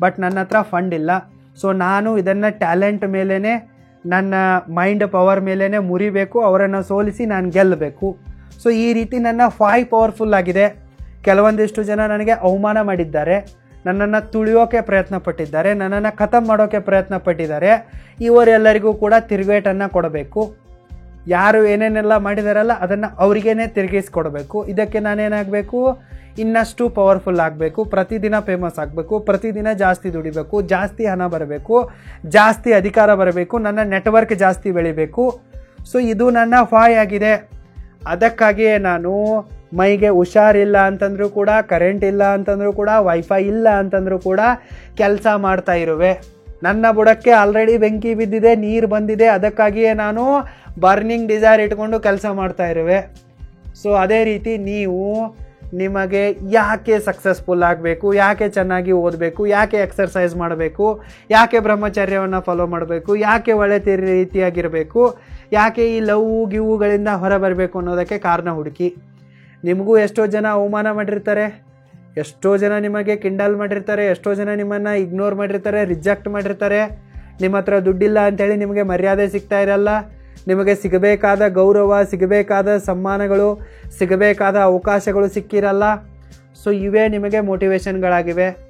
ಬಟ್ ನನ್ನ ಹತ್ರ ಫಂಡ್ ಇಲ್ಲ. ಸೊ ನಾನು ಇದನ್ನು ಟ್ಯಾಲೆಂಟ್ ಮೇಲೇ, ನನ್ನ ಮೈಂಡ್ ಪವರ್ ಮೇಲೇ ಮುರಿಬೇಕು, ಅವರನ್ನು ಸೋಲಿಸಿ ನಾನು ಗೆಲ್ಲಬೇಕು. ಸೊ ಈ ರೀತಿ ನನ್ನ ಫಾಯ್ ಪವರ್ಫುಲ್ ಆಗಿದೆ. ಕೆಲವೊಂದಿಷ್ಟು ಜನ ನನಗೆ ಅವಮಾನ ಮಾಡಿದ್ದಾರೆ, ನನ್ನನ್ನು ತುಳಿಯೋಕೆ ಪ್ರಯತ್ನ ಪಟ್ಟಿದ್ದಾರೆ, ನನ್ನನ್ನು ಖತಮ್ ಮಾಡೋಕ್ಕೆ ಪ್ರಯತ್ನ ಪಟ್ಟಿದ್ದಾರೆ. ಇವರೆಲ್ಲರಿಗೂ ಕೂಡ ತಿರುಗೇಟನ್ನು ಕೊಡಬೇಕು. ಯಾರು ಏನೇನೆಲ್ಲ ಮಾಡಿದಾರಲ್ಲ ಅದನ್ನು ಅವರಿಗೇನೆ ತಿರುಗಿಸ್ಕೊಡ್ಬೇಕು. ಇದಕ್ಕೆ ನಾನೇನಾಗಬೇಕು, ಇನ್ನಷ್ಟು ಪವರ್ಫುಲ್ ಆಗಬೇಕು, ಪ್ರತಿದಿನ ಫೇಮಸ್ ಆಗಬೇಕು, ಪ್ರತಿದಿನ ಜಾಸ್ತಿ ದುಡಿಬೇಕು, ಜಾಸ್ತಿ ಹಣ ಬರಬೇಕು, ಜಾಸ್ತಿ ಅಧಿಕಾರ ಬರಬೇಕು, ನನ್ನ ನೆಟ್ವರ್ಕ್ ಜಾಸ್ತಿ ಬೆಳಿಬೇಕು. ಸೊ ಇದು ನನ್ನ ಫಾಯ್ ಆಗಿದೆ. ಅದಕ್ಕಾಗಿಯೇ ನಾನು ಮೈಗೆ ಹುಷಾರಿಲ್ಲ ಅಂತಂದರೂ ಕೂಡ, ಕರೆಂಟ್ ಇಲ್ಲ ಅಂತಂದರೂ ಕೂಡ, ವೈಫೈ ಇಲ್ಲ ಅಂತಂದರೂ ಕೂಡ ಕೆಲಸ ಮಾಡ್ತಾ ಇರುವೆ. ನನ್ನ ಬುಡಕ್ಕೆ ಆಲ್ರೆಡಿ ಬೆಂಕಿ ಬಿದ್ದಿದೆ, ನೀರು ಬಂದಿದೆ. ಅದಕ್ಕಾಗಿಯೇ ನಾನು ಬರ್ನಿಂಗ್ ಡಿಸೈರ್ ಇಟ್ಕೊಂಡು ಕೆಲಸ ಮಾಡ್ತಾ ಇರುವೆ. ಸೊ ಅದೇ ರೀತಿ ನೀವು ನಿಮಗೆ ಯಾಕೆ ಸಕ್ಸಸ್ಫುಲ್ ಆಗಬೇಕು, ಯಾಕೆ ಚೆನ್ನಾಗಿ ಓದಬೇಕು, ಯಾಕೆ ಎಕ್ಸರ್ಸೈಸ್ ಮಾಡಬೇಕು, ಯಾಕೆ ಬ್ರಹ್ಮಚರ್ಯವನ್ನು ಫಾಲೋ ಮಾಡಬೇಕು, ಯಾಕೆ ಒಳ್ಳೆ ರೀತಿಯಾಗಿರಬೇಕು, ಯಾಕೆ ಈ ಗಿವುಗಳಿಂದ ಹೊರ ಬರಬೇಕು ಅನ್ನೋದಕ್ಕೆ ಕಾರಣ ಹುಡುಕಿ. ನಿಮಗೂ ಎಷ್ಟೋ ಜನ ಅವಮಾನ ಮಾಡಿರ್ತಾರೆ, ಎಷ್ಟೋ ಜನ ನಿಮಗೆ ಕಿಂಡಲ್ ಮಾಡಿರ್ತಾರೆ, ಎಷ್ಟೋ ಜನ ನಿಮ್ಮನ್ನು ಇಗ್ನೋರ್ ಮಾಡಿರ್ತಾರೆ, ರಿಜೆಕ್ಟ್ ಮಾಡಿರ್ತಾರೆ. ನಿಮ್ಮ ಹತ್ರ ದುಡ್ಡಿಲ್ಲ ಅಂಥೇಳಿ ನಿಮಗೆ ಮರ್ಯಾದೆ ಸಿಗ್ತಾ ಇರಲ್ಲ, ನಿಮಗೆ ಸಿಗಬೇಕಾದ ಗೌರವ, ಸಿಗಬೇಕಾದ ಸಮ್ಮಾನಗಳು, ಸಿಗಬೇಕಾದ ಅವಕಾಶಗಳು ಸಿಕ್ಕಿರಲ್ಲ. ಸೊ ಇವೇ ನಿಮಗೆ ಮೋಟಿವೇಶನ್ಗಳಾಗಿವೆ.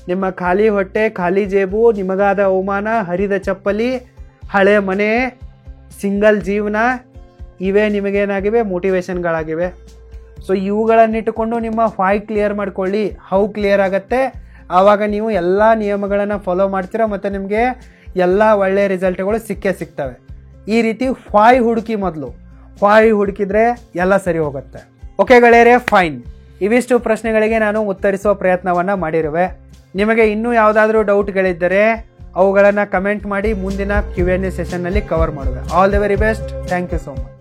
ನಿಮ್ಮ ಖಾಲಿ ಹೊಟ್ಟೆ, ಖಾಲಿ ಜೇಬು, ನಿಮಗಾದ ಅವಮಾನ, ಹರಿದ ಚಪ್ಪಲಿ, ಹಳೆ ಮನೆ, ಸಿಂಗಲ್ ಜೀವನ, ಇವೇ ನಿಮಗೇನಾಗಿವೆ ಮೋಟಿವೇಶನ್ಗಳಾಗಿವೆ. ಸೊ ಇವುಗಳನ್ನಿಟ್ಟುಕೊಂಡು ನಿಮ್ಮ ಫೈ ಕ್ಲಿಯರ್ ಮಾಡ್ಕೊಳ್ಳಿ. ಹೌ ಕ್ಲಿಯರ್ ಆಗುತ್ತೆ? ಆವಾಗ ನೀವು ಎಲ್ಲ ನಿಯಮಗಳನ್ನು ಫಾಲೋ ಮಾಡ್ತೀರಾ ಮತ್ತು ನಿಮಗೆ ಎಲ್ಲ ಒಳ್ಳೆಯ ರಿಸಲ್ಟ್ಗಳು ಸಿಗ್ತವೆ. ಈ ರೀತಿ ಫೈ ಹುಡುಕಿ, ಮೊದಲು ಫೈ ಹುಡುಕಿದ್ರೆ ಎಲ್ಲ ಸರಿ ಹೋಗುತ್ತೆ. ಓಕೆ ಗೆಳೆಯರೇ, ಫೈನ್. ಇವಿಷ್ಟು ಪ್ರಶ್ನೆಗಳಿಗೆ ನಾನು ಉತ್ತರಿಸುವ ಪ್ರಯತ್ನವನ್ನು ಮಾಡಿರುವೆ. ನಿಮಗೆ ಇನ್ನೂ ಯಾವುದಾದ್ರೂ ಡೌಟ್ಗಳಿದ್ದರೆ ಅವುಗಳನ್ನು ಕಮೆಂಟ್ ಮಾಡಿ ಮುಂದಿನ Q&A ಸೆಷನ್ನಲ್ಲಿ ಕವರ್ ಮಾಡುವೆ. All the very best. Thank you so much.